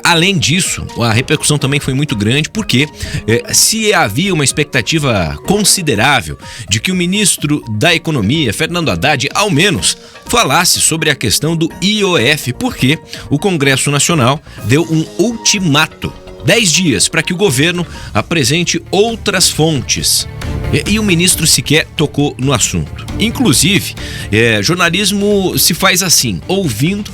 Além disso, a repercussão também foi muito grande porque se havia uma expectativa considerável de que o ministro da Economia, Fernando Haddad, ao menos falasse sobre a questão do IOF, porque o Congresso Nacional deu um ultimato, 10 dias, para que o governo apresente outras fontes. E o ministro sequer tocou no assunto. Inclusive, jornalismo se faz assim, ouvindo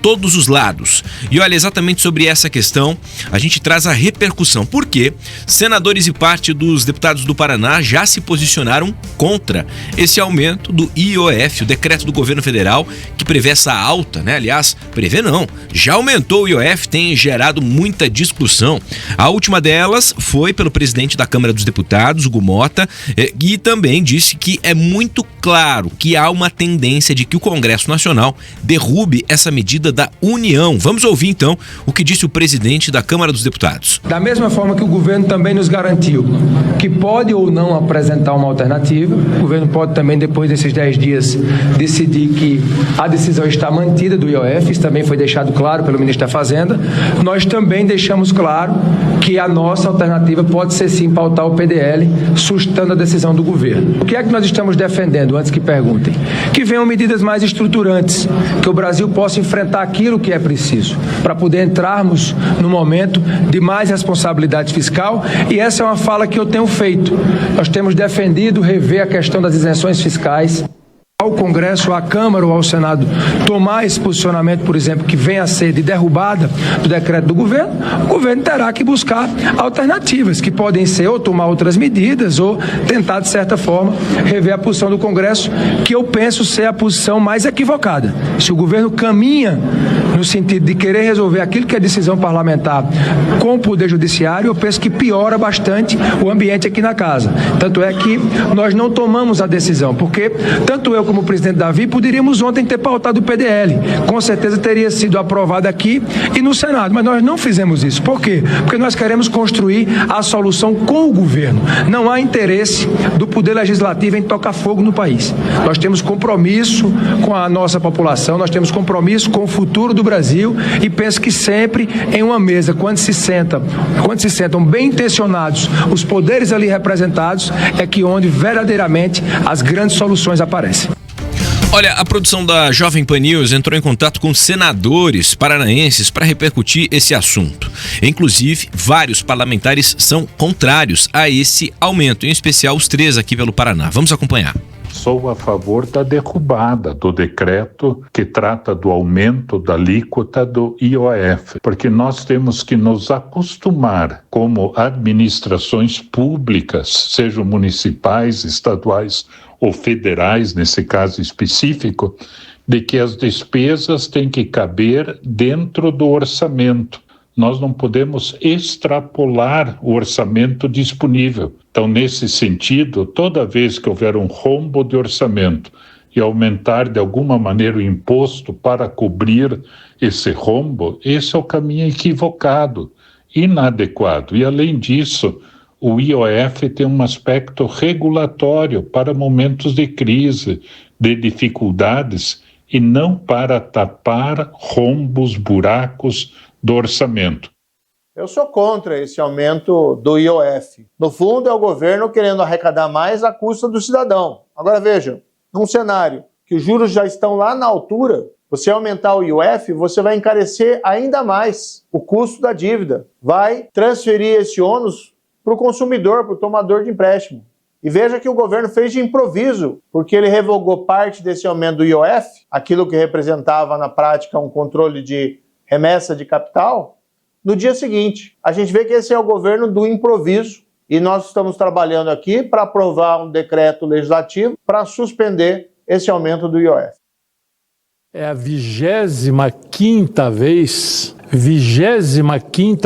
todos os lados. E olha, exatamente sobre essa questão a gente traz a repercussão, porque senadores e parte dos deputados do Paraná já se posicionaram contra esse aumento do IOF, o decreto do governo federal que prevê essa alta, né? Aliás, prevê não, já aumentou o IOF, tem gerado muita discussão. A última delas foi pelo presidente da Câmara dos Deputados, Hugo Motta, e também disse que é muito claro que há uma tendência de que o Congresso Nacional derrube essa medida da União. Vamos ouvir então o que disse o presidente da Câmara dos Deputados. Da mesma forma que o governo também nos garantiu que pode ou não apresentar uma alternativa, o governo pode também, depois desses 10 dias, decidir que a decisão está mantida do IOF, isso também foi deixado claro pelo ministro da Fazenda. Nós também deixamos claro que a nossa alternativa pode ser sim pautar o PDL, sustentando a decisão do governo. O que é que nós estamos defendendo, antes que perguntem? Que venham medidas mais estruturantes, que o Brasil possa enfrentar aquilo que é preciso, para poder entrarmos no momento de mais responsabilidade fiscal, e essa é uma fala que eu tenho feito. Nós temos defendido rever a questão das isenções fiscais. Ao Congresso, à Câmara ou ao Senado tomar esse posicionamento, por exemplo, que venha a ser de derrubada do decreto do governo, o governo terá que buscar alternativas, que podem ser ou tomar outras medidas ou tentar, de certa forma, rever a posição do Congresso, que eu penso ser a posição mais equivocada. Se o governo caminha no sentido de querer resolver aquilo que é decisão parlamentar com o Poder Judiciário, eu penso que piora bastante o ambiente aqui na casa. Tanto é que nós não tomamos a decisão, porque tanto eu como o presidente Davi poderíamos ontem ter pautado o PDL. Com certeza teria sido aprovado aqui e no Senado, mas nós não fizemos isso. Por quê? Porque nós queremos construir a solução com o governo. Não há interesse do Poder Legislativo em tocar fogo no país. Nós temos compromisso com a nossa população, nós temos compromisso com o futuro do Brasil e penso que sempre em uma mesa, quando se sentam bem intencionados os poderes ali representados, é que onde verdadeiramente as grandes soluções aparecem. Olha, a produção da Jovem Pan News entrou em contato com senadores paranaenses para repercutir esse assunto. Inclusive, vários parlamentares são contrários a esse aumento, em especial os 3 aqui pelo Paraná. Vamos acompanhar. Sou a favor da derrubada do decreto que trata do aumento da alíquota do IOF, porque nós temos que nos acostumar, como administrações públicas, sejam municipais, estaduais ou federais, nesse caso específico, de que as despesas têm que caber dentro do orçamento. Nós não podemos extrapolar o orçamento disponível. Então, nesse sentido, toda vez que houver um rombo de orçamento e aumentar de alguma maneira o imposto para cobrir esse rombo, esse é o caminho equivocado, inadequado. E, além disso, o IOF tem um aspecto regulatório para momentos de crise, de dificuldades, e não para tapar rombos, buracos do orçamento. Eu sou contra esse aumento do IOF. No fundo, é o governo querendo arrecadar mais à custa do cidadão. Agora vejam, num cenário que os juros já estão lá na altura, você aumentar o IOF, você vai encarecer ainda mais o custo da dívida. Vai transferir esse ônus para o consumidor, para o tomador de empréstimo. E veja que o governo fez de improviso, porque ele revogou parte desse aumento do IOF, aquilo que representava na prática um controle de remessa de capital, no dia seguinte. A gente vê que esse é o governo do improviso e nós estamos trabalhando aqui para aprovar um decreto legislativo para suspender esse aumento do IOF. É a 25ª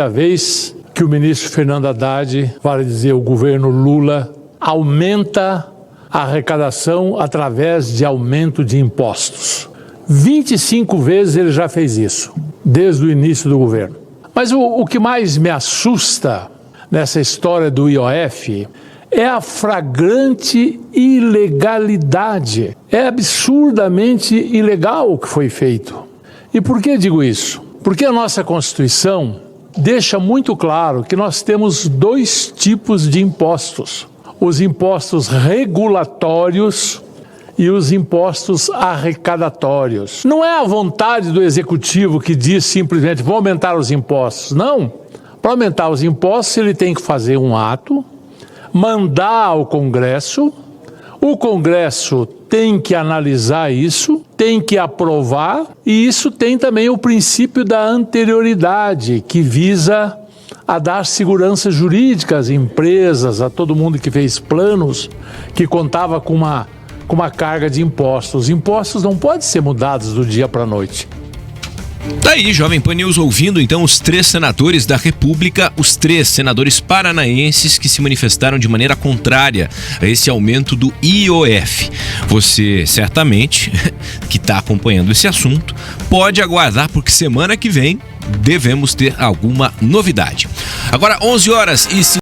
vez que o ministro Fernando Haddad, vale dizer, o governo Lula, aumenta a arrecadação através de aumento de impostos. 25 vezes ele já fez isso, desde o início do governo. Mas o que mais me assusta nessa história do IOF é a flagrante ilegalidade. É absurdamente ilegal o que foi feito. E por que digo isso? Porque a nossa Constituição deixa muito claro que nós temos 2 tipos de impostos: os impostos regulatórios e os impostos arrecadatórios. Não é a vontade do executivo que diz simplesmente vou aumentar os impostos. Não. Para aumentar os impostos, ele tem que fazer um ato, mandar ao Congresso, o Congresso tem que analisar isso, tem que aprovar, e isso tem também o princípio da anterioridade, que visa a dar segurança jurídica às empresas, a todo mundo que fez planos, que contava com uma carga de impostos. Os impostos não podem ser mudados do dia para a noite. Tá aí, Jovem Pan News, ouvindo então os 3 senadores da República, os 3 senadores paranaenses que se manifestaram de maneira contrária a esse aumento do IOF. Você, certamente, que está acompanhando esse assunto, pode aguardar, porque semana que vem devemos ter alguma novidade. Agora, 11h